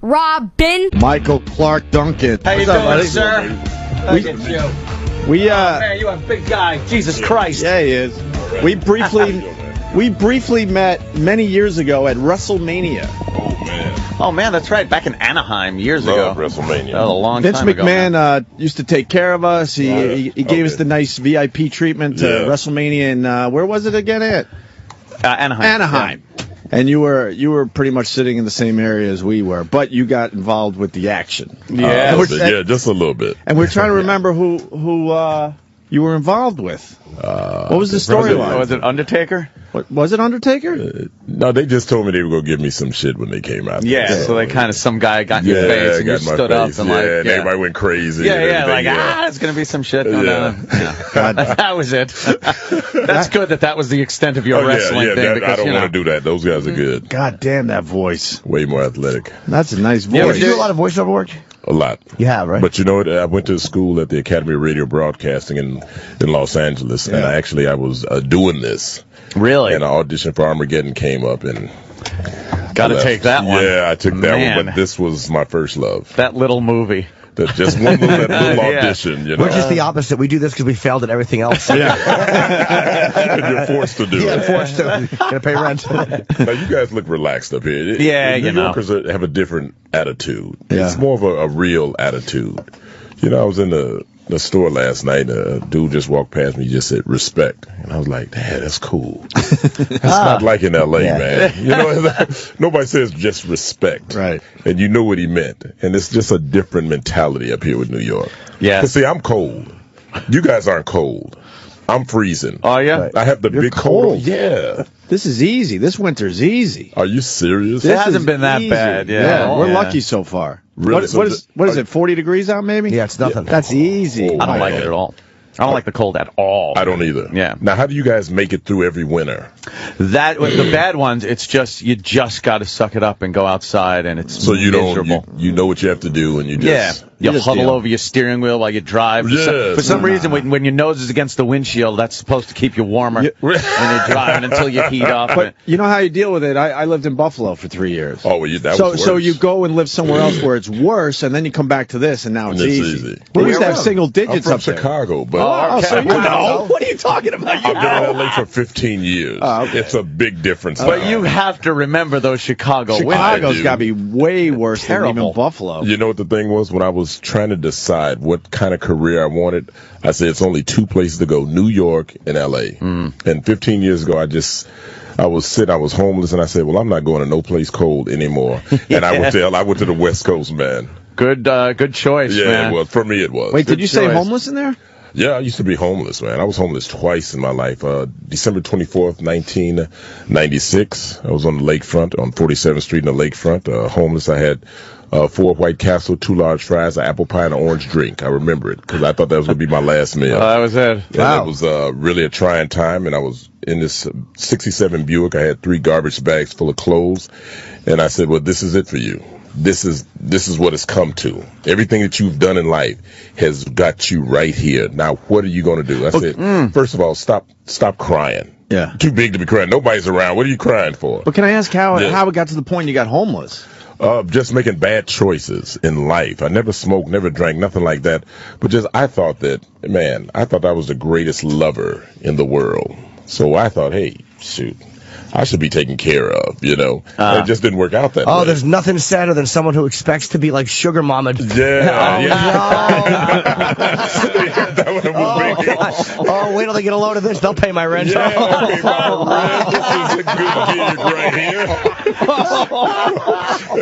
Robin. Michael Clarke Duncan. How you doing, sir? Man, you a big guy. Jesus Christ. Yeah, he is. We briefly met many years ago at WrestleMania. Oh, man, that's right. Back in Anaheim years ago. WrestleMania. That was a long Vince time ago. McMahon Man. used to take care of us. He gave us the nice VIP treatment to WrestleMania. And where was it again at? Anaheim. Anaheim. Yeah. And you were pretty much sitting in the same area as we were, but you got involved with the action. Yeah, just a little bit. And we're trying to remember who you were involved with. What was the storyline? Was it Undertaker? Was it Undertaker? No, they just told me they were going to give me some shit when they came out. Yeah, so they kind of, some guy got in your face and you stood up and and everybody went crazy. It's going to be some shit going on. Yeah. That was it. That's good that was the extent of your wrestling thing. Because, I don't want to do that. Those guys are good. God damn that voice. Way more athletic. That's a nice voice. Yeah, did you do a lot of voiceover work? A lot. You have, right? But you know what? I went to school at the Academy of Radio Broadcasting in Los Angeles, and I was doing this. Really? And an audition for Armageddon came up, and got to take that one. Yeah, I took that one, but this was my first love. That little movie. Just one little audition, you know. We're just the opposite. We do this because we failed at everything else. And you're forced to do it. Yeah, forced to. Gotta pay rent. Now, you guys look relaxed up here. New Yorkers have a different attitude. Yeah. It's more of a real attitude. You know, I was in the store last night, and a dude just walked past me, just said, respect. And I was like, damn, that's cool. It's not like in L.A., man. You know, nobody says just respect. Right. And you know what he meant. And it's just a different mentality up here with New York. Yeah. Because, see, I'm cold. You guys aren't cold. I'm freezing. Oh, yeah? I have the You're big cold. Yeah. This is easy. This winter's easy. Are you serious? It hasn't been that bad. Yeah. We're lucky so far. Really? What is it, 40 degrees out maybe? Yeah, it's nothing. That's easy. Oh, I don't like it at all. I don't like the cold at all. I don't either. Yeah. Now, how do you guys make it through every winter? The bad ones, it's just, you just got to suck it up and go outside, and it's miserable. You know what you have to do, and you just... You huddle over your steering wheel while you drive. For some reason, when your nose is against the windshield, that's supposed to keep you warmer when you're driving until you heat up. But you know how you deal with it? I lived in Buffalo for 3 years. Oh, well, that was worse. So you go and live somewhere else where it's worse, and then you come back to this, and now it's easy. We used to have single digits I'm up from there. Chicago, but... so you know. What are you talking about? I've been in L.A. for 15 years. Okay. It's a big difference. But you have to remember those Chicago's got to be way worse Terrible. than even Buffalo. You know what the thing was? When I was trying to decide what kind of career I wanted, I said it's only two places to go, New York and L.A. And 15 years ago, I was homeless, and I said, well, I'm not going to no place cold anymore. And I went to the West Coast, man. Good choice, man. Well, for me it was. Wait, did you say homeless in there? Yeah, I used to be homeless, man. I was homeless twice in my life. December 24th, 1996, I was on the lakefront, on 47th Street in the lakefront, homeless. I had 4 White Castle, 2 large fries, an apple pie, and an orange drink. I remember it because I thought that was going to be my last meal. That was it. Wow. It was really a trying time, and I was in this 67 Buick. I had 3 garbage bags full of clothes, and I said, well, this is it for you. This is what it's come to. Everything that you've done in life has got you right here. Now, what are you going to do? I said, first of all, stop crying. Yeah. Too big to be crying. Nobody's around. What are you crying for? But can I ask how it got to the point you got homeless? Just making bad choices in life. I never smoked, never drank, nothing like that. But I thought I was the greatest lover in the world. So I thought, hey, shoot, I should be taken care of, you know. It just didn't work out that way. Oh, there's nothing sadder than someone who expects to be like sugar mama. Yeah. Oh, wait till they get a load of this. They'll pay my rent. Yeah, they'll pay my rent. This is a good gig right here.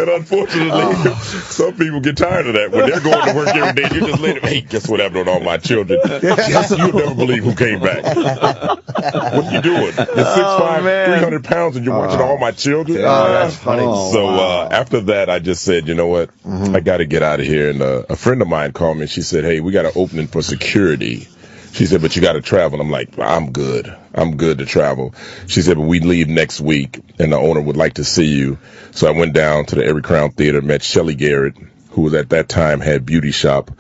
And unfortunately, some people get tired of that. When they're going to work every day, you just let them, hey, guess what happened to all my children? You'll never believe who came back. What are you doing? You're 6'5", 300 pounds, and you're watching all my children? That's funny. After that, I just said, you know what? I got to get out of here. And a friend of mine called me, and she said, hey, we got an opening for security. She said, but you got to travel. And I'm like, I'm good. I'm good to travel. She said, but we leave next week, and the owner would like to see you. So I went down to the Every Crown Theater, met Shelly Garrett, who was at that time had Beauty Shop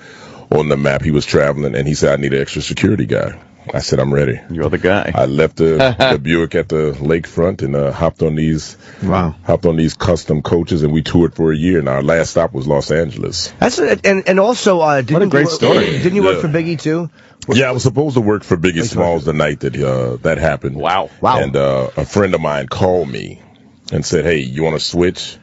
on the map. He was traveling, and he said, I need an extra security guy. I said, I'm ready. You're the guy. I left the Buick at the lakefront and hopped on these custom coaches, and we toured for a year. And our last stop was Los Angeles. That's and also what a great story. Didn't you work for Biggie too? Yeah, I was supposed to work for Biggie Smalls the night that that happened. Wow. And a friend of mine called me and said, "Hey, you want to switch?"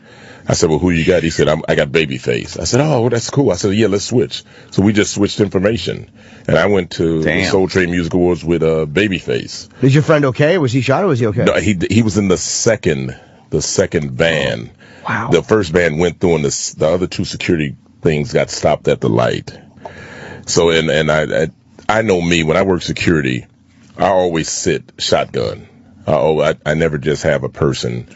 I said, "Well, who you got?" He said, I got Babyface. I said, "Oh, that's cool." I said, "Yeah, let's switch." So we just switched information, and I went to the Soul Train Music Awards with Babyface. Is your friend okay? Was he shot or was he okay? No, he was in the second van. Wow. The first van went through, and the other two security things got stopped at the light. So and I know me, when I work security, I always sit shotgun. I never just have a person.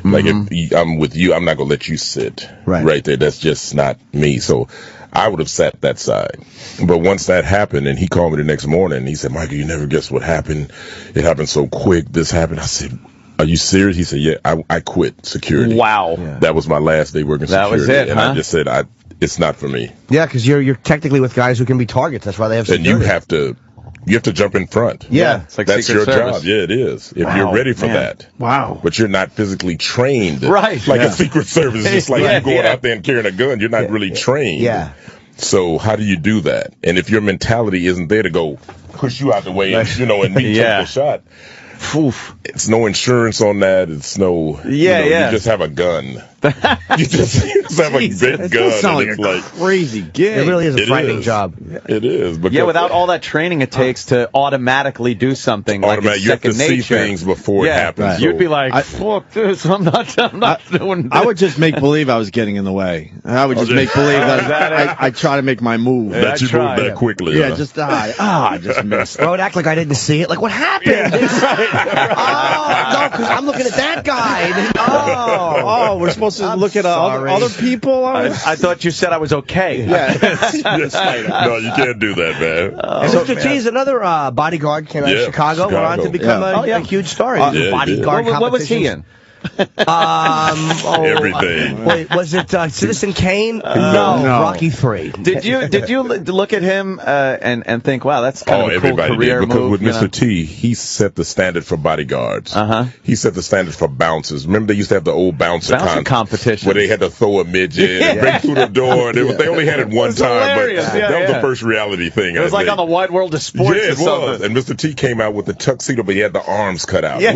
Like, if I'm with you, I'm not going to let you sit right there. That's just not me. So I would have sat that side. But once that happened, and he called me the next morning, and he said, "Michael, you never guess what happened. It happened so quick. This happened." I said, "Are you serious?" He said, "Yeah, I quit security." Wow. Yeah. That was my last day working security. That was it, and I just said, it's not for me. Yeah, because you're technically with guys who can be targets. That's why they have security. And you have to jump in front. Yeah. It's like that's Secret your Service. job. Yeah, it is. If you're ready for that. Wow. But you're not physically trained. Right. Like a Secret Service. It's just like you going out there and carrying a gun. You're not really trained. Yeah. So how do you do that? And if your mentality isn't there to go push you out the way and meet take the shot. Oof. It's no insurance on that. It's no. You just have a gun. you just have a big gun. It sounds like a crazy gig. It really is a frightening job. It is. Yeah, without all that training it takes to automatically do something like it's you have to second nature. See things before it happens. Right. You'd be like, "Fuck this! I'm not doing this." I would just make believe I was getting in the way. I would just make believe that I try to make my move. That you move that quickly. Yeah, just I just missed. I would act like I didn't see it. Like, what happened? Oh, no, because I'm looking at that guy. Oh, we're supposed to look at other people. I thought you said I was okay. Yeah. No, you can't do that, man. Mr. T is another bodyguard, came out of Chicago, went on to become a huge star. Bodyguard what was he in? Everything. Wait, was it Citizen Kane? No, Rocky III. Did you look at him and think, wow, that's kind of a cool career did, because move? With Mr. T, he set the standard for bodyguards. He set the standard for bouncers. Remember, they used to have the old bouncer competition where they had to throw a midget and break through the door. They only had it one time, but that was the first reality thing. It was like on the Wide World of Sports. Yeah, it was. And Mr. T came out with the tuxedo, but he had the arms cut out. Yeah.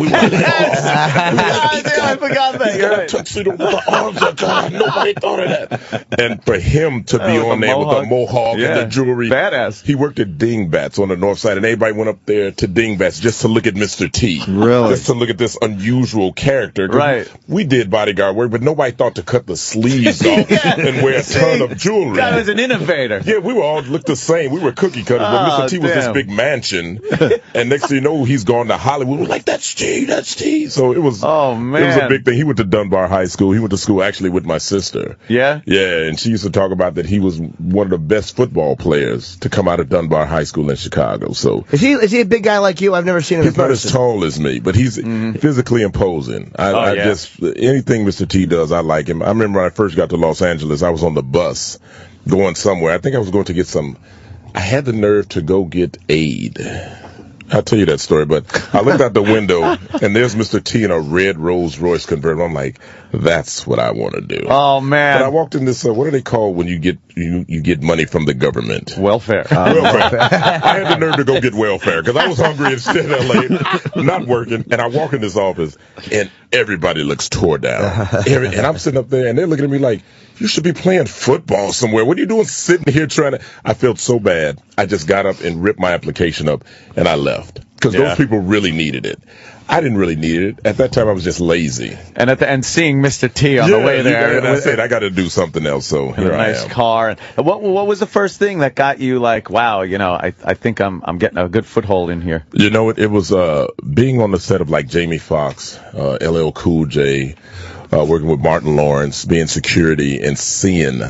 I forgot that. You're right. Tuxedo with the arms are cut. Nobody thought of that. And for him to be on there with the mohawk and the jewelry, badass. He worked at Dingbats on the north side, and everybody went up there to Dingbats just to look at Mr. T. Really? Just to look at this unusual character. Right. We did bodyguard work, but nobody thought to cut the sleeves off and wear a ton of jewelry. Guy was an innovator. Yeah, we were all looked the same. We were cookie cutters, but Mr. T was this big mansion, and next thing you know, he's gone to Hollywood. We're like, that's T. So it was. Oh man, it was a big thing. He went to Dunbar High School. He went to school actually with my sister. Yeah? Yeah, and she used to talk about that he was one of the best football players to come out of Dunbar High School in Chicago. So Is he a big guy like you? I've never seen him in person. He's not as tall as me, but he's physically imposing. I just, anything Mr. T does, I like him. I remember when I first got to Los Angeles, I was on the bus going somewhere. I think I was going to get I had the nerve to go get aid. I'll tell you that story, but I looked out the window, and there's Mr. T in a red Rolls Royce convertible. I'm like, that's what I want to do. Oh, man. But I walked in this, what do they call when you get money from the government? Welfare. Welfare. I had the nerve to go get welfare, because I was hungry and staying in LA, not working, and I walk in this office, and everybody looks tore down. And I'm sitting up there, and they're looking at me like, you should be playing football somewhere. What are you doing sitting here trying to... I felt so bad. I just got up and ripped my application up, and I left. Because those people really needed it. I didn't really need it. At that time, I was just lazy. And seeing Mr. T on the way there. And I said, I got to do something else, so here I am. Nice car. And what was the first thing that got you like, wow, I think I'm getting a good foothold in here? You know, it was being on the set of like Jamie Foxx, LL Cool J, working with Martin Lawrence, being security, and seeing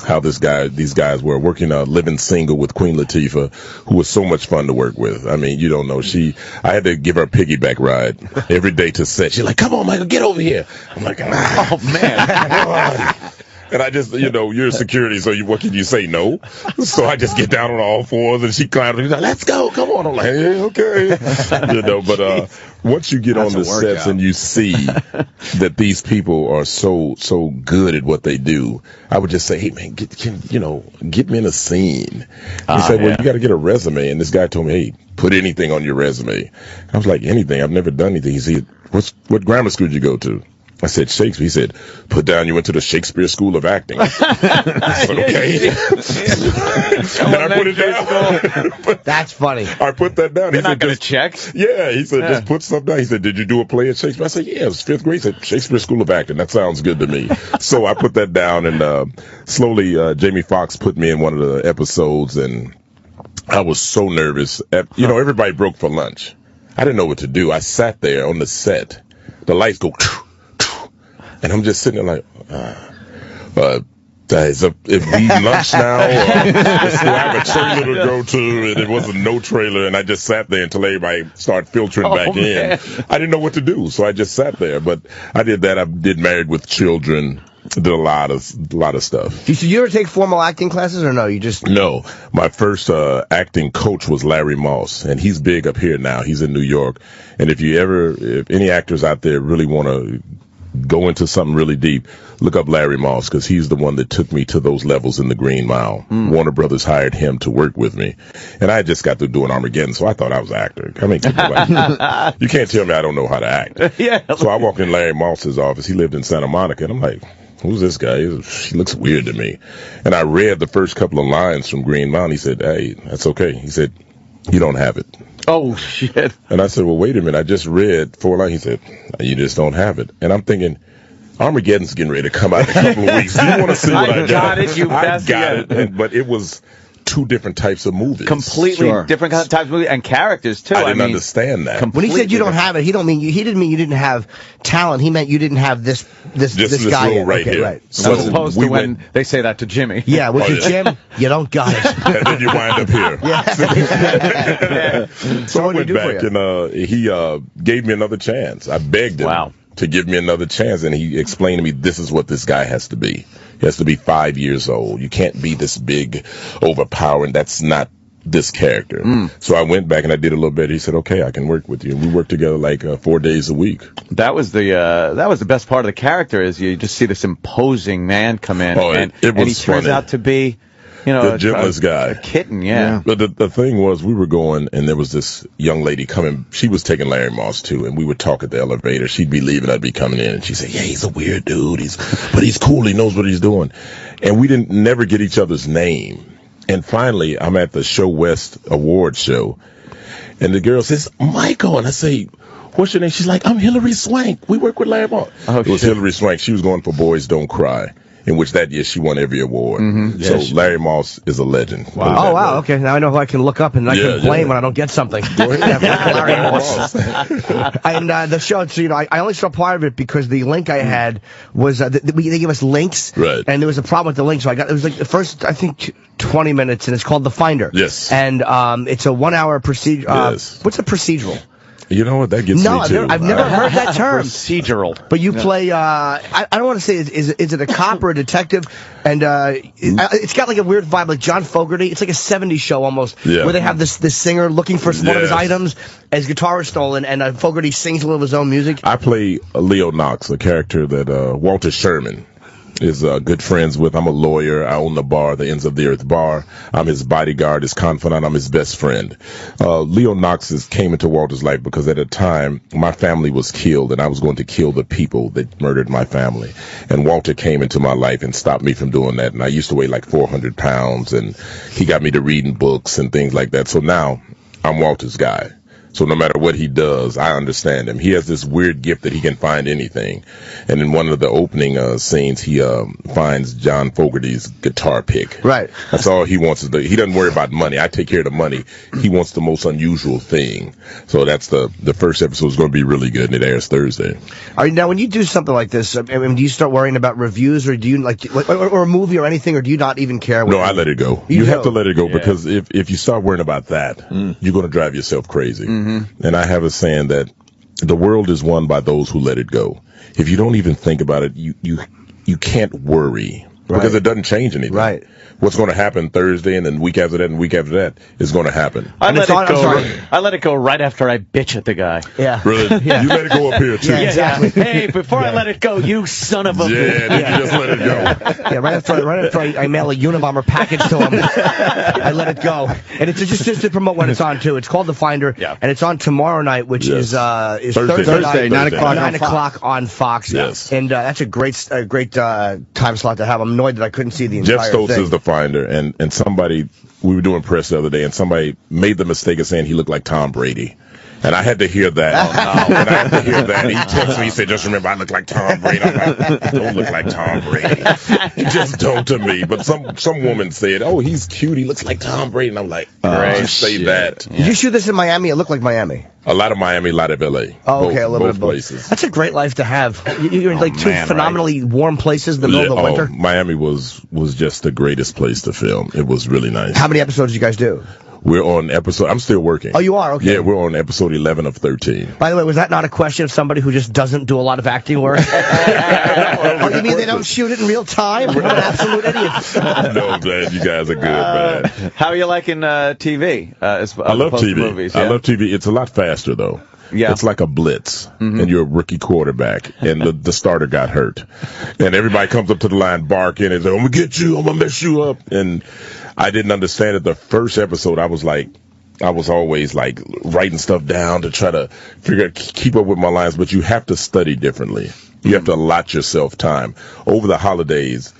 how these guys were working, living single with Queen Latifah, who was so much fun to work with. I mean, you don't know. I had to give her a piggyback ride every day to set. She's like, come on, Michael, get over here. I'm like, oh man. And I just, you're security, so what can you say? No. So I just get down on all fours, and she climbs. She's like, "Let's go, come on." I'm like, "Hey, okay." But once you get on the sets and you see that these people are so good at what they do, I would just say, "Hey, man, get me in a scene." He said, "Well, you got to get a resume." And this guy told me, "Hey, put anything on your resume." I was like, "Anything? I've never done anything." He said, "What grammar school did you go to?" I said, "Shakespeare." He said, "Put down you went to the Shakespeare School of Acting." I said, "Okay." And I put it down. That's funny. I put that down. They're not going to check. Yeah, he said, "Just put something down." He said, "Did you do a play at Shakespeare?" I said, "Yeah, it was 5th grade." He said, "Shakespeare School of Acting. That sounds good to me." So I put that down, and slowly Jamie Foxx put me in one of the episodes, and I was so nervous. Everybody broke for lunch. I didn't know what to do. I sat there on the set. The lights go, and I'm just sitting there like, is it eating lunch now? Or I have a trailer to go to, and it wasn't no trailer, and I just sat there until everybody started filtering back in. I didn't know what to do, so I just sat there. But I did that. I did Married with Children. Did a lot of stuff. Did you ever take formal acting classes, or no? You just No. My first acting coach was Larry Moss, and he's big up here now. He's in New York, and if any actors out there really want to go into something really deep, look up Larry Moss, because he's the one that took me to those levels in the Green Mile. Warner Brothers hired him to work with me, and I just got through doing Armageddon, so I thought I was an actor. I mean, you can't tell me I don't know how to act. Yeah. So I walked in Larry Moss's office. He lived in Santa Monica, and I'm like, "Who's this guy? He looks weird to me." And I read the first couple of lines from Green Mile. He said, "Hey, that's okay." He said, "You don't have it." Oh, shit. And I said, "Well, wait a minute. I just read 4 lines." He said, "You just don't have it." And I'm thinking, Armageddon's getting ready to come out in a couple of weeks. Do you want to see what I got? I got it, you bastard. I got it. But it was 2 different types of movies. Completely different types of movies, and characters too. I didn't understand that. When he said you don't have it, he didn't mean you didn't have talent. He meant you didn't have this guy role right here. Right. So as opposed to when they say that to Jimmy. Yeah, with your Jim, you don't got it. And then you wind up here. Yeah. So I went back, and he gave me another chance. I begged him to give me another chance, and he explained to me, this is what this guy has to be. He has to be 5 years old. You can't be this big, overpowering. That's not this character. So I went back and I did a little bit. He said, "Okay, I can work with you." And we worked together like 4 days a week. That was the best part of the character, is you just see this imposing man come in, and he turns out to be, the gentlest guy. A kitten, yeah. But the thing was, we were going, and there was this young lady coming. She was taking Larry Moss too, and we would talk at the elevator. She'd be leaving, I'd be coming in, and she'd say, "Yeah, he's a weird dude. But he's cool. He knows what he's doing." And we didn't never get each other's name. And finally, I'm at the Show West Awards show, and the girl says, "Michael," and I say, "What's your name?" She's like, "I'm Hilary Swank. We work with Larry Moss." It was Hilary Swank. She was going for Boys Don't Cry, in which that year she won every award. So Larry Moss is a legend. Wow. Oh, wow. Okay. Now I know who I can look up, and I can blame when I don't get something. Go ahead. Larry Moss. And the show, so, I only saw part of it because the link I had was, they gave us links. Right. And there was a problem with the link, so it was like the first, I think, 20 minutes, and it's called The Finder. Yes. And it's a 1 hour procedure. Yes. What's a procedural? You know what? That gets me too. I've never heard that term. Procedural. But you play, I don't want to say, is it a cop or a detective? And it's got like a weird vibe, like John Fogerty. It's like a 70s show almost, where they have this singer looking for one of his items. His guitar is stolen, and Fogerty sings a little of his own music. I play Leo Knox, a character that Walter Sherman is good friends with. I'm a lawyer. I own the bar, the Ends of the Earth Bar. I'm his bodyguard, his confidant. I'm his best friend. Leo Knox came into Walter's life because at a time my family was killed, and I was going to kill the people that murdered my family. And Walter came into my life and stopped me from doing that. And I used to weigh like 400 pounds, and he got me to reading books and things like that. So now I'm Walter's guy. So no matter what he does, I understand him. He has this weird gift that he can find anything. And in one of the opening scenes, he finds John Fogerty's guitar pick. Right. That's all he wants. He doesn't worry about money. I take care of the money. He wants the most unusual thing. So that's the first episode is going to be really good, and it airs Thursday. All right, now, when you do something like this, I mean, do you start worrying about reviews, or do you or a movie or anything, or do you not even care? No, I let it go. You have to let it go, because if you start worrying about that, you're going to drive yourself crazy. And I have a saying that the world is won by those who let it go. If you don't even think about it, you can't worry because it doesn't change anything. Right. What's going to happen Thursday and then week after that and week after that is going to happen. I let it go right after I bitch at the guy. Yeah. Really? Yeah. You let it go up here, too. Yeah, exactly. Hey, before I let it go, you son of a bitch. Yeah, you just let it go. Yeah, right after I mail a Unabomber package to him, I let it go. And it's just to promote when it's on, too. It's called The Finder, and it's on tomorrow night, which is Thursday, 9 o'clock on Fox. Yes. And that's a great time slot to have. I'm annoyed that I couldn't see the entire Jeff Stoltz thing. is The Finder, and somebody, we were doing press the other day, and somebody made the mistake of saying he looked like Tom Brady. And I had to hear that. And I had to hear that. He texted me, he said, just remember, I look like Tom Brady. I'm like, don't look like Tom Brady. Just don't to me. But some woman said, oh, he's cute. He looks like Tom Brady. And I'm like, just say that. Yeah. Did you shoot this in Miami? It looked like Miami. A lot of Miami, a lot of L.A. Oh, okay, a little both bit of places. That's a great life to have. You're in two phenomenally warm places in the middle of the winter. Miami was just the greatest place to film. It was really nice. How many episodes did you guys do? We're on episode. I'm still working. Oh, you are? Okay. Yeah, we're on episode 11 of 13. By the way, was that not a question of somebody who just doesn't do a lot of acting work? Oh, you mean they don't shoot it in real time? What an absolute idiot. No, I'm glad you guys are good, man. How are you liking TV? I love TV. Movies, yeah? I love TV. It's a lot faster, though. Yeah. It's like a blitz, and you're a rookie quarterback, and the starter got hurt. And everybody comes up to the line barking and says, I'm going to get you, I'm going to mess you up. And I didn't understand it. The first episode, I was always like writing stuff down to try to keep up with my lines, but you have to study differently. You have to allot yourself time. Over the holidays,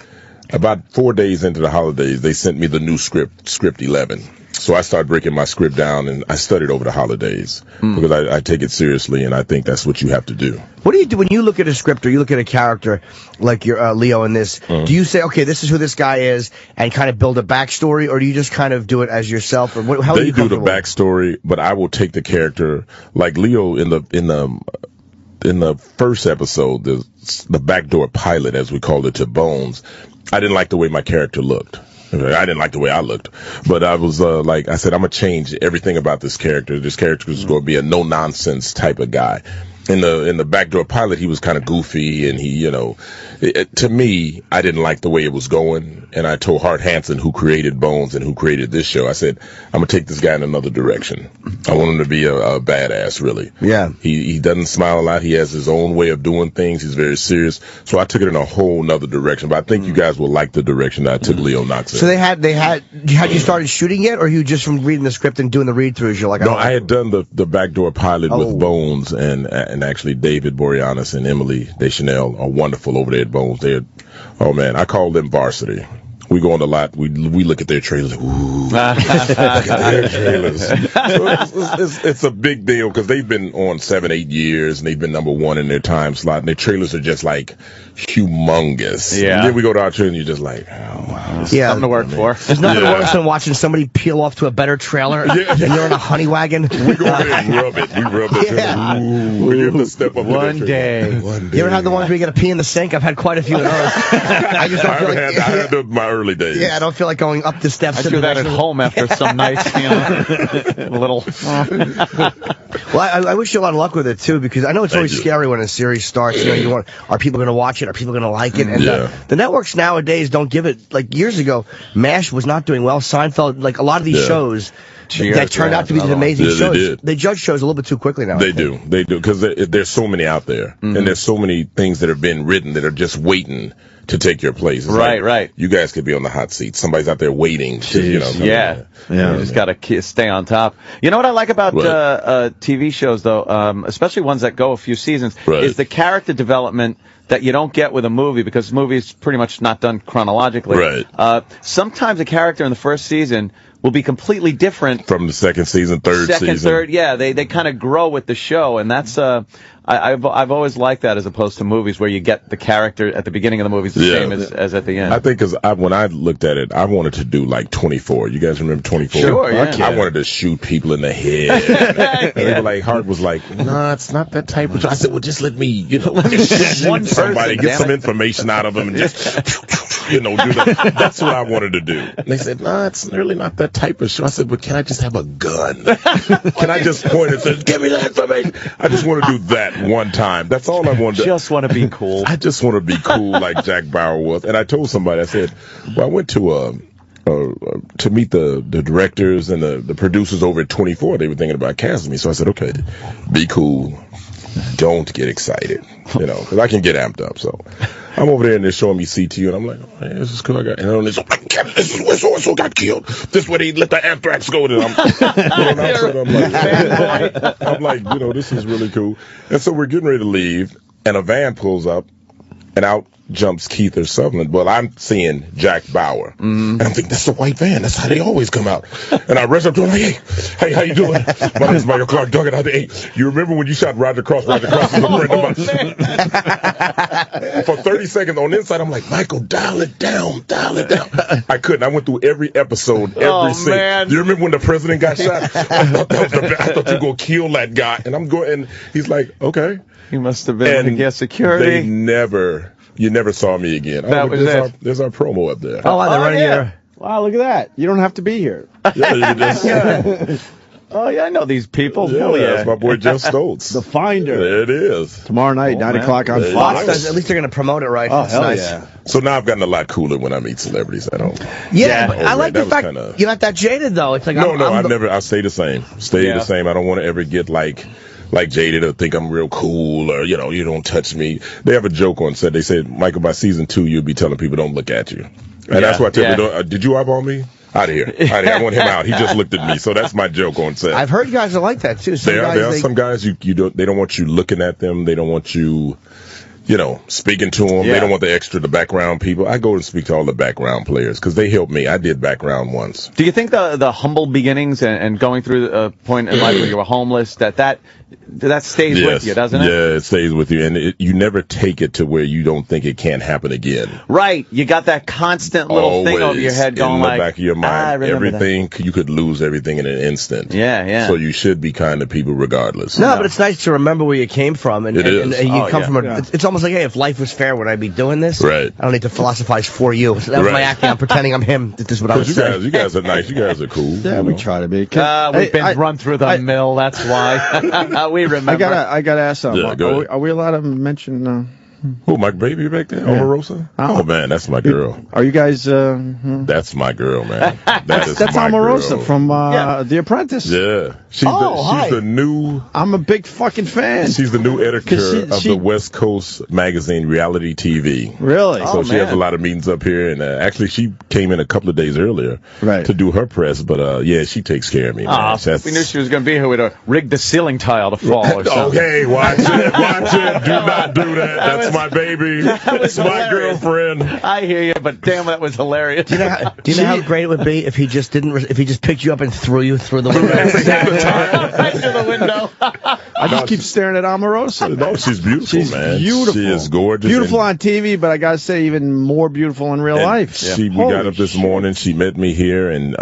about 4 days into the holidays, they sent me the new script 11. So I started breaking my script down, and I studied over the holidays because I take it seriously, and I think that's what you have to do. What do you do when you look at a script or you look at a character like your Leo in this? Do you say, okay, this is who this guy is, and kind of build a backstory, or do you just kind of do it as yourself? Or how they do the backstory, but I will take the character like Leo in the first episode, the backdoor pilot, as we called it, to Bones. I didn't like the way my character looked. I didn't like the way I looked, but I was I said, I'm gonna change everything about this character. This character is going to be a no nonsense type of guy. In the backdoor pilot, he was kind of goofy, and he, to me, I didn't like the way it was going. And I told Hart Hanson, who created Bones and who created this show, I said, I'm gonna take this guy in another direction. I want him to be a badass, really. Yeah. He doesn't smile a lot. He has his own way of doing things. He's very serious. So I took it in a whole nother direction. But I think you guys will like the direction that I took Leo Knox in. So had you started shooting yet, or you just from reading the script and doing the read-throughs? You're like, no, I had done the backdoor pilot with Bones and actually David Boreanaz and Emily Deschanel are wonderful over there at Bones. I call them varsity. We go on the lot. We look at their trailers. Ooh, look at their trailers. So it's a big deal because they've been on 7-8 years and they've been number one in their time slot. And their trailers are just like humongous. Yeah. And then we go to our trailer and you're just like, oh wow, something to work for. There's nothing worse than watching somebody peel off to a better trailer and you're in a honey wagon. We go over there and rub it. We rub it. Yeah. Ooh, we have to step up. One day. You ever had the ones where you got to pee in the sink? I've had quite a few of those. I just don't feel like I had my early days. Yeah, I don't feel like going up the steps. I do that at home after some nights, a little. Well, I wish you a lot of luck with it too, because I know it's always scary when a series starts. Are people going to watch it? Are people going to like it? And the networks nowadays don't give it. Like years ago, MASH was not doing well. Seinfeld, like a lot of these shows. That turned out to be these amazing shows. They judge shows a little bit too quickly now. They do, because there's so many out there, and there's so many things that have been written that are just waiting to take your place. It's right. You guys could be on the hot seat. Somebody's out there waiting to, You just got to stay on top. You know what I like about TV shows, though, especially ones that go a few seasons, is the character development that you don't get with a movie, because the movie is pretty much not done chronologically. Right. Sometimes a character in the first season will be completely different from the second season, third season. Third, they kind of grow with the show, and that's I've always liked that, as opposed to movies where you get the character at the beginning of the movie the same as at the end. I think because when I looked at it, I wanted to do like 24. You guys remember 24? Sure, yeah. I wanted to shoot people in the head. And they were like, Hart was like, nah, it's not that type of. I said, well, just let me, one somebody get some information out of them and just. do that. That's what I wanted to do. And they said, no, it's really not that type of show. I said, but can I just have a gun? Can I just point and say, give me the information? I just want to do that one time. That's all I want to do. Just want to be cool. I just want to be cool like Jack Bauer was. And I told somebody, I said, well, I went to meet the directors and the producers over at 24. They were thinking about casting me. So I said, okay, be cool. Don't get excited, because I can get amped up. So I'm over there and they're showing me CTU, and I'm like, oh, man, this is cool. And then they're like, this is where so-and-so got killed. This is where they let the anthrax go. And I'm like, this is really cool. And so we're getting ready to leave, and a van pulls up, and out jumps Keith or Sutherland. Well, I'm seeing Jack Bauer. And I'm thinking, that's the white van. That's how they always come out. And I rush up to him like, hey, how you doing? My name is Michael Clarke Duncan. Hey, you remember when you shot Roger Cross? Roger Cross is a friend of mine. For 30 seconds on the inside, I'm like, Michael, dial it down. I couldn't. I went through every episode, every scene. Man. You remember when the president got shot? I thought you were going to kill that guy. And I'm going, and he's like, okay. He must have been to get security. You never saw me again. There's our promo up there. Oh, they're running here. Wow, look at that. You don't have to be here. Yeah, you just... Oh, yeah, I know these people. Yeah, that's my boy Jeff Stoltz. The Finder. There it is. Tomorrow night, 9 o'clock on Fox. At least they're going to promote it right. Oh, that's hell nice. yeah. So now I've gotten a lot cooler when I meet celebrities at home. Yeah, but I like the fact you're not that jaded, though. It's like I stay the same. The same. I don't want to ever get like jaded or think I'm real cool or, you don't touch me. They have a joke on set. They said, Michael, by season 2, you'll be telling people don't look at you. And that's why I tell people, did you eyeball me? Out of here. I want him out. He just looked at me. So that's my joke on set. I've heard guys are like that, too. There are some guys they don't want you looking at them. They don't want you, speaking to them. Yeah. They don't want the background people. I go and speak to all the background players because they help me. I did background once. Do you think the humble beginnings and going through a point in life where you were homeless, that stays with you, doesn't it? Yeah, it stays with you. And you never take it to where you don't think it can't happen again. Right. You got that constant little thing over your head going in the back of your mind. Everything, you could lose everything in an instant. Yeah. So you should be kind to people regardless. No, but it's nice to remember where you came from. And you come from it's almost like, hey, if life was fair, would I be doing this? Right. I don't need to philosophize for you. So that was my acting. I'm pretending I'm him. This is what I was saying. You guys are nice. You guys are cool. Yeah, we try to be. We've been run through the mill. That's why. We remember. I got to ask something. Yeah, are we allowed to mention... Who, my baby back there? Omarosa? Oh, man, that's my girl. Are you guys... That's my girl, man. That's Omarosa from The Apprentice. Yeah. She's the new... I'm a big fucking fan. She's the new editor of the West Coast magazine Reality TV. Really? So she has a lot of meetings up here, and actually she came in a couple of days earlier to do her press, but she takes care of me, man. We knew she was going to be here. We'd have rigged the ceiling tile to fall or something. Okay, watch it. Do not do that. That's my baby. It's my girlfriend. I hear you, but damn, that was hilarious. Do you know how great it would be if he just picked you up and threw you through the window? Right through the window. I just keep staring at Omarosa. No, she's beautiful, she's man. Beautiful. She is gorgeous. Beautiful on TV, but I gotta say, even more beautiful in real life. We got up this morning. She met me here, and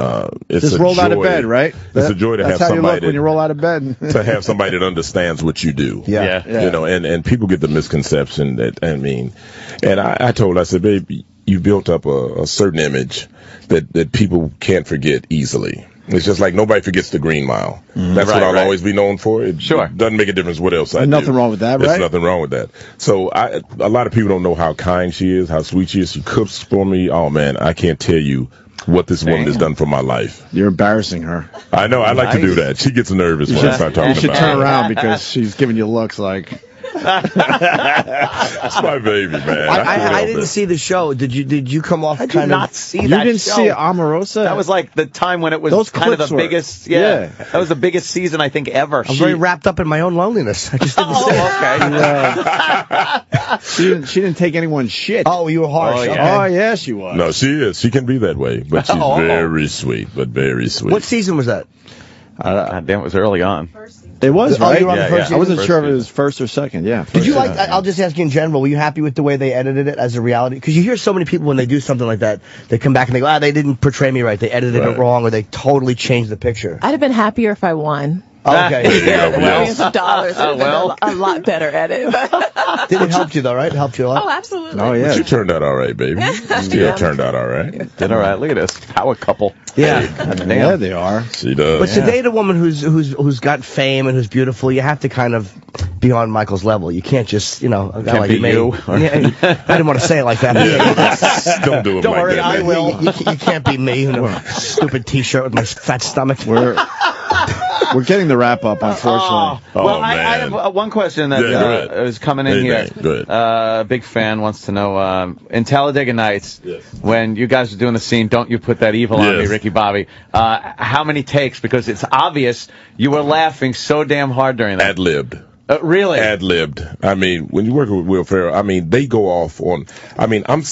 it's just rolled out of bed, right? It's a joy to have somebody. That's how you look when you roll out of bed. To have somebody that understands what you do. Yeah. And people get the misconception that I told her, I said, babe, you built up a certain image that people can't forget easily. It's just like nobody forgets the Green Mile. That's what I'll always be known for. It doesn't make a difference what else I do. Nothing wrong with that, right? There's nothing wrong with that. So a lot of people don't know how kind she is, how sweet she is. She cooks for me. Oh, man, I can't tell you what this woman has done for my life. You're embarrassing her. I know. I like to do that. She gets nervous when I start talking about her. You should turn around because she's giving you looks like... That's my baby, man. I didn't see the show. Did you come off? I did not see that. You didn't see Omarosa? That was like the time when it was kind of the biggest. Yeah, that was the biggest season I think ever. I'm very wrapped up in my own loneliness. I just didn't see it. Okay. She didn't take anyone's shit. Oh, you were harsh. Oh, yeah, she was. No, she is. She can be that way, but she's very sweet. But very sweet. What season was that? Damn, it was early on. It was, right? You were on the first season? I wasn't sure if it was first or second. Yeah. Did you like? I'll just ask you in general. Were you happy with the way they edited it as a reality? Because you hear so many people when they do something like that, they come back and they go, they didn't portray me right. They edited it wrong, or they totally changed the picture. I'd have been happier if I won. Okay. Millions of dollars. Well, a lot better at it. Did it help you though, right? It helped you a lot? Oh, absolutely. Oh, yeah. But you turned out all right, baby. You still turned out all right. Did all right. Look at this power couple. Yeah. Yeah, they are. She does. But to date a woman who's got fame and who's beautiful, you have to kind of be on Michael's level. You can't just, a guy Can't like be me. you. Yeah, I didn't want to say it like that. Don't do it Don't like worry, that. I will. You can't be me in a stupid T-shirt with my fat stomach. We're getting the wrap up, unfortunately. Well, I have one question that is coming in here. Good. Big fan wants to know, in Talladega Nights, when you guys are doing the scene, don't you put that evil on me, Ricky Bobby, how many takes? Because it's obvious you were laughing so damn hard during that. Ad-libbed. Really? Ad-libbed. I mean, when you work with Will Ferrell, I mean, they go off on, I mean, I'm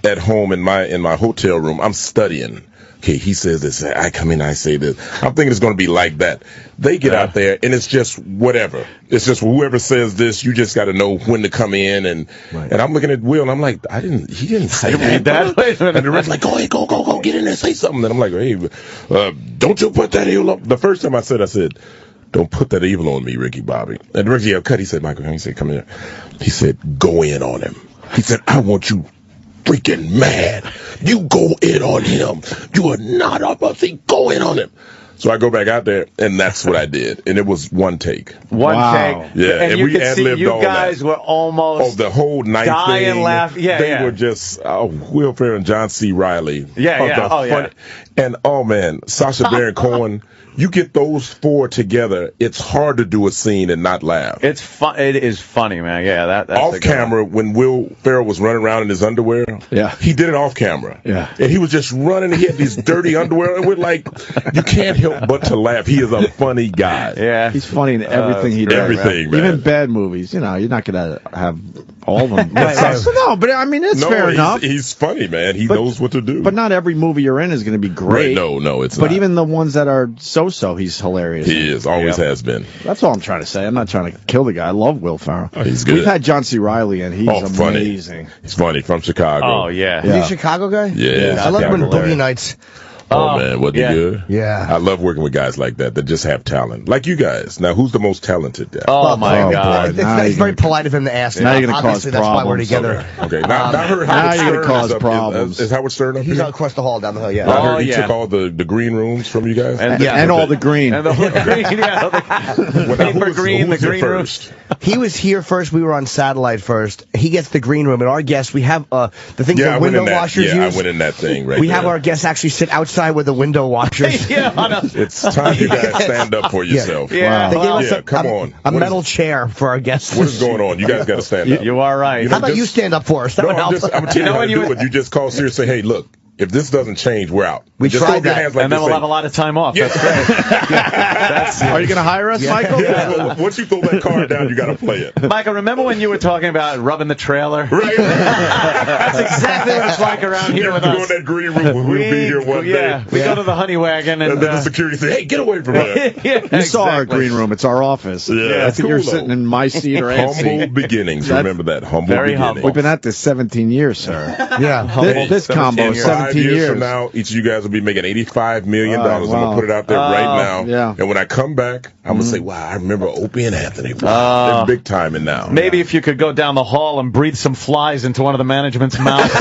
at home in my hotel room, I'm studying. Okay, he says this, I come in, I say this. I'm thinking it's going to be like that. They get out there, and it's just whatever. It's just whoever says this, you just got to know when to come in. And I'm looking at Will, and I'm like, he didn't say that. And the rest like, go ahead, go, get in there, say something. And I'm like, hey, don't you put that evil up. The first time I said, don't put that evil on me, Ricky Bobby. And Ricky cut, he said, Michael, he said, come here. He said, go in on him. He said, I want you freaking mad. You go in on him. You are not a pussy. Go in on him. So I go back out there, and that's what I did. And it was one take. One take. Yeah, and you we could see ad-libbed you all guys that. were almost the whole night dying thing. Laugh. Yeah, they were just Will Ferrell and John C. Reilly. Yeah. And oh man, Sacha Baron Cohen. You get those four together, it's hard to do a scene and not laugh. It's fun. It is funny, man. Yeah, that's off camera when Will Ferrell was running around in his underwear. Yeah, he did it off camera. Yeah, and he was just running. He had these dirty underwear, and we're like, you can't help but to laugh. He is a funny guy. Yeah, he's funny in everything he does. Everything, man. Even bad movies. You're not gonna have all of them. No, but I mean, it's fair enough. He's funny, man. He knows what to do. But not every movie you're in is going to be great. Right, no, it's not. But not. Even the ones that are so-so, he's hilarious. He is, always has been. That's all I'm trying to say. I'm not trying to kill the guy. I love Will Ferrell. Oh, he's good. We've had John C. Reilly, and he's amazing. Funny. He's funny, from Chicago. Oh, yeah. Is he a Chicago guy? Yeah. I love him in Boogie Nights. Oh, man, wasn't he good? Yeah. I love working with guys like that just have talent. Like you guys. Now, who's the most talented guy? Oh, my God. It's very polite of him to ask. Now you're going to cause problems. That's why we're together. Okay. Now you're going to cause problems. Is Howard Stern up here? He's across the hall down the hill, yeah. I heard he took all the green rooms from you guys. And all the green. And the green, the green first. He was here first. We were on satellite first. He gets the green room. And our guests, we have the things that window washers use. Yeah, I went in that thing right We have our guests actually sit outside with the window washers. It's time you guys stand up for yourself. Yeah. They gave us come on. A metal chair for our guests. What is going on? You guys got to stand up. You are right. How about you stand up for us? That would help. I'm telling you how to do it. You just call Siri and say, hey, look. If this doesn't change, we're out. We tried that. And then we'll have a lot of time off. That's great. Are you going to hire us, Michael? Yeah. Once you throw that card down, you got to play it. Michael, remember when you were talking about rubbing the trailer? Right. That's exactly what it's like around here with us. Go in that green room. We'll be here one day. We go to the honey wagon. And then the security say, hey, get away from there. You saw our green room. It's our office. Yeah, I think you're sitting in my seat or Ant's seat. Humble beginnings. Remember that. Humble beginnings. We've been at this 17 years, sir. Yeah. This combo is 17 years. From now, each of you guys will be making $85 million. I'm going to put it out there right now. Yeah. And when I come back, I'm going to say, wow, I remember Opie and Anthony. Wow, they're big time in now. Maybe if you could go down the hall and breathe some flies into one of the management's mouths.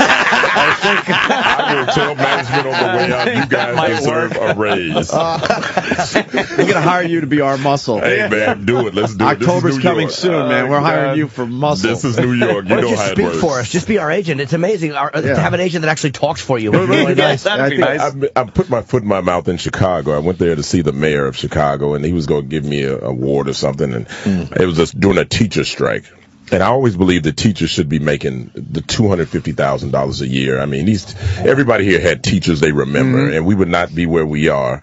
I will tell management on the way out, you guys deserve a raise. We're going to hire you to be our muscle. Hey, man, do it. Let's do it. October's coming soon, man. We're hiring you for muscle. This is New York. You know how it works. Speak for us. Just be our agent. It's amazing to have an agent that actually talks for you. Really nice. That'd be nice. I put my foot in my mouth in Chicago. I went there to see the mayor of Chicago, and he was going to give me an award or something. And it was just during a teacher strike. And I always believe that teachers should be making the $250,000 a year. I mean, everybody here had teachers they remember, and we would not be where we are.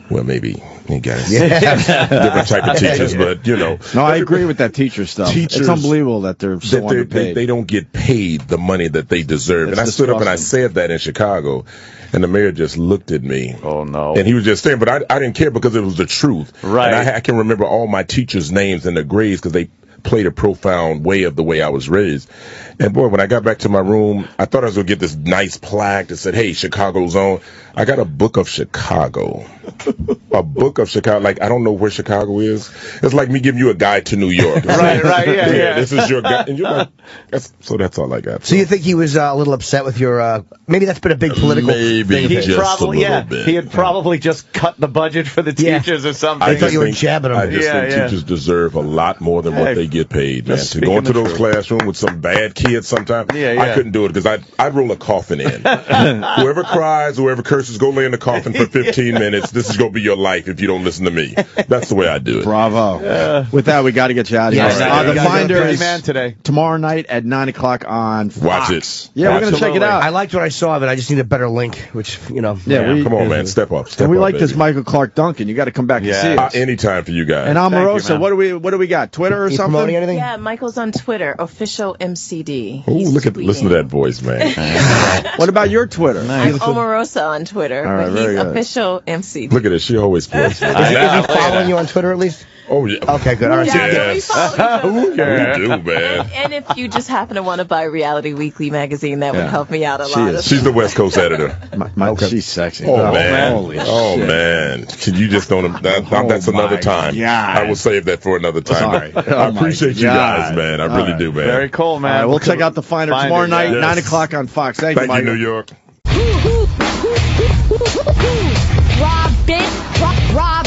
Well, maybe you guys different type of teachers, but you know. No, I agree with that teacher stuff. It's unbeliable that they're so underpaid. They don't get paid the money that they deserve. And I stood up and I said that in Chicago, and the mayor just looked at me. Oh no! And he was just saying, but I didn't care because it was the truth. Right. And I can remember all my teachers' names and their grades because they played a profound way of the way I was raised. And boy, when I got back to my room, I thought I was going to get this nice plaque that said, hey, Chicago's on. I got a book of Chicago. A book of Chicago. Like, I don't know where Chicago is. It's like me giving you a guide to New York. Right, yeah. This is your guide. And you're like, that's all I got. So you think he was a little upset with your, maybe that's been a big political maybe thing. just a little bit. He had probably just cut the budget for the teachers or something. I thought you were jabbing him. I just think teachers deserve a lot more than what they get paid, man. To go into those classrooms with some bad kids sometimes, I couldn't do it because I'd roll a coffin in. Whoever cries, whoever curses, go lay in the coffin for 15 minutes. This is going to be your life if you don't listen to me. That's the way I do it. Bravo. With that, we got to get you out of here. The Finder is today. Tomorrow night at 9 o'clock on Fox. Watch it. Yeah, we're going to check it out. I liked what I saw of it. I just need a better link, which, you know. Yeah, come on, man. Step up. And we like this Michael Clarke Duncan. You got to come back and see us. Anytime for you guys. And Amarosa, what do we got? Twitter or something? Promoting anything? Yeah, Michael's on Twitter, official MCD. Oh, listen to that voice, man. What about your Twitter? I'm Omarosa on Twiter, All right, but he's very good. official MCD. Look at it. She always plays. Is he following you on Twitter at least? Oh, yeah. Okay, good. All right. Yes. We do, man. And if you just happen to want to buy Reality Weekly magazine, that would help me out a lot. She's the West Coast editor. She's sexy. Oh, man. Holy shit. Man. You just don't. That's another time. God. I will save that for another time. Sorry. I appreciate you guys, man. I really do, man. Very cool, man. All right, we'll check out the Finder tomorrow night, 9 o'clock on Fox. Thank you, Michael. New York. Rob,